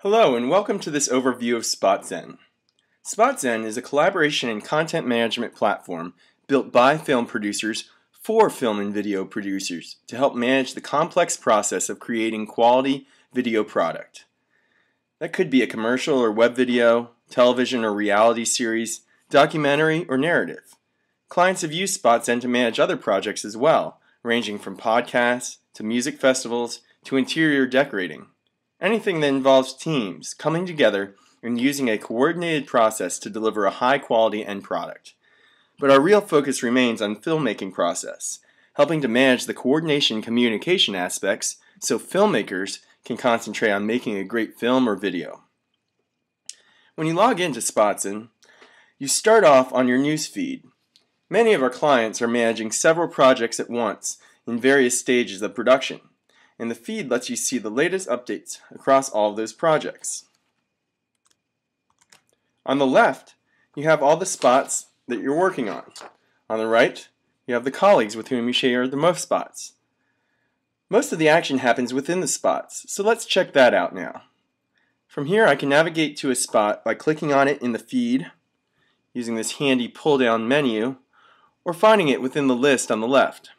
Hello and welcome to this overview of Spotzen. Spotzen is a collaboration and content management platform built by film producers for film and video producers to help manage the complex process of creating quality video product. That could be a commercial or web video, television or reality series, documentary or narrative. Clients have used Spotzen to manage other projects as well, ranging from podcasts to music festivals to interior decorating. Anything that involves teams coming together and using a coordinated process to deliver a high-quality end product. But our real focus remains on filmmaking process, helping to manage the coordination and communication aspects so filmmakers can concentrate on making a great film or video. When you log into Spotzen, you start off on your news feed. Many of our clients are managing several projects at once in various stages of production, and the feed lets you see the latest updates across all of those projects. On the left, you have all the spots that you're working on. On the right, you have the colleagues with whom you share the most spots. Most of the action happens within the spots, so let's check that out now. From here, I can navigate to a spot by clicking on it in the feed, using this handy pull-down menu, or finding it within the list on the left.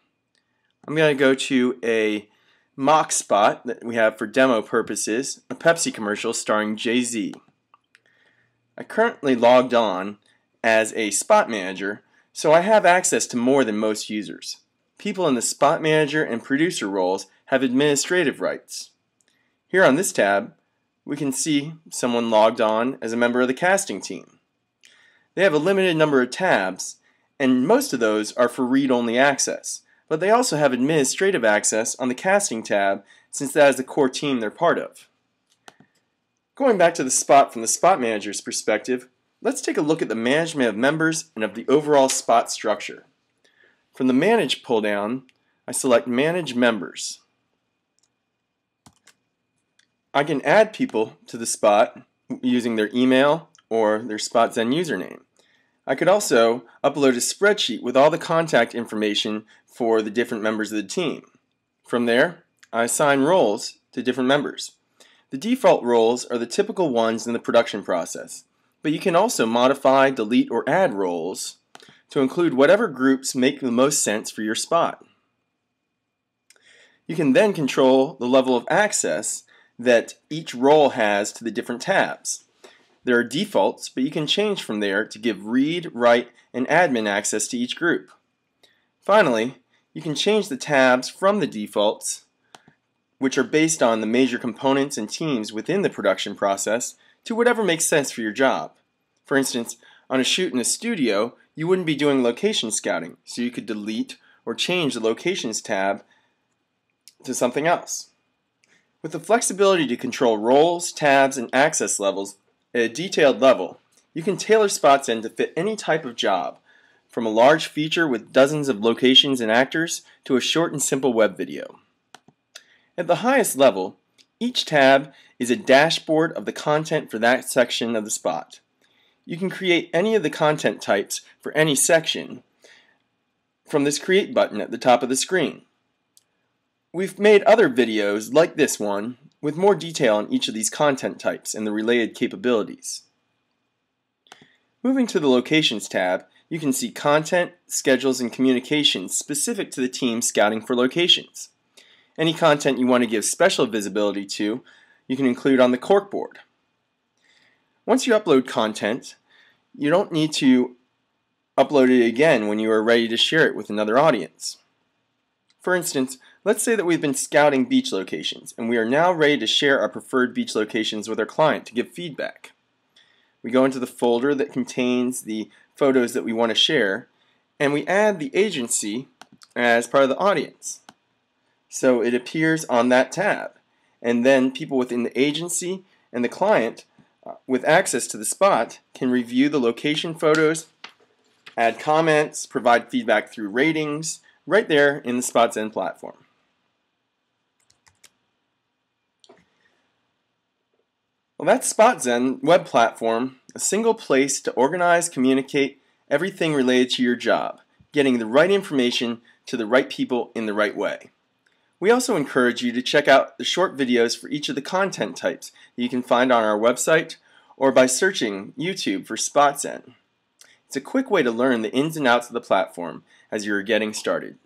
I'm going to go to a mock spot that we have for demo purposes, a Pepsi commercial starring Jay-Z. I currently logged on as a spot manager, so I have access to more than most users. People in the spot manager and producer roles have administrative rights. Here on this tab, we can see someone logged on as a member of the casting team. They have a limited number of tabs, and most of those are for read-only access. But they also have administrative access on the casting tab since that is the core team they're part of. Going back to the spot from the spot manager's perspective, let's take a look at the management of members and of the overall spot structure. From the Manage pull-down, I select Manage Members. I can add people to the spot using their email or their Spotzen username. I could also upload a spreadsheet with all the contact information for the different members of the team. From there, I assign roles to different members. The default roles are the typical ones in the production process, but you can also modify, delete, or add roles to include whatever groups make the most sense for your spot. You can then control the level of access that each role has to the different tabs. There are defaults, but you can change from there to give read, write, and admin access to each group. Finally, you can change the tabs from the defaults, which are based on the major components and teams within the production process, to whatever makes sense for your job. For instance, on a shoot in a studio, you wouldn't be doing location scouting, so you could delete or change the locations tab to something else. With the flexibility to control roles, tabs, and access levels at a detailed level, you can tailor Spotzen to fit any type of job, from a large feature with dozens of locations and actors to a short and simple web video. At the highest level, each tab is a dashboard of the content for that section of the spot. You can create any of the content types for any section from this Create button at the top of the screen. We've made other videos like this one with more detail on each of these content types and the related capabilities. Moving to the Locations tab, you can see content, schedules, and communications specific to the team scouting for locations. Any content you want to give special visibility to, you can include on the corkboard. Once you upload content, you don't need to upload it again when you are ready to share it with another audience. For instance, let's say that we've been scouting beach locations and we are now ready to share our preferred beach locations with our client to give feedback. We go into the folder that contains the photos that we want to share, and we add the agency as part of the audience. So it appears on that tab, and then people within the agency and the client with access to the spot can review the location photos, add comments, provide feedback through ratings, right there in the Spotzen platform. Well, that's Spotzen web platform, a single place to organize, communicate everything related to your job, getting the right information to the right people in the right way. We also encourage you to check out the short videos for each of the content types that you can find on our website or by searching YouTube for Spotzen. It's a quick way to learn the ins and outs of the platform as you're getting started.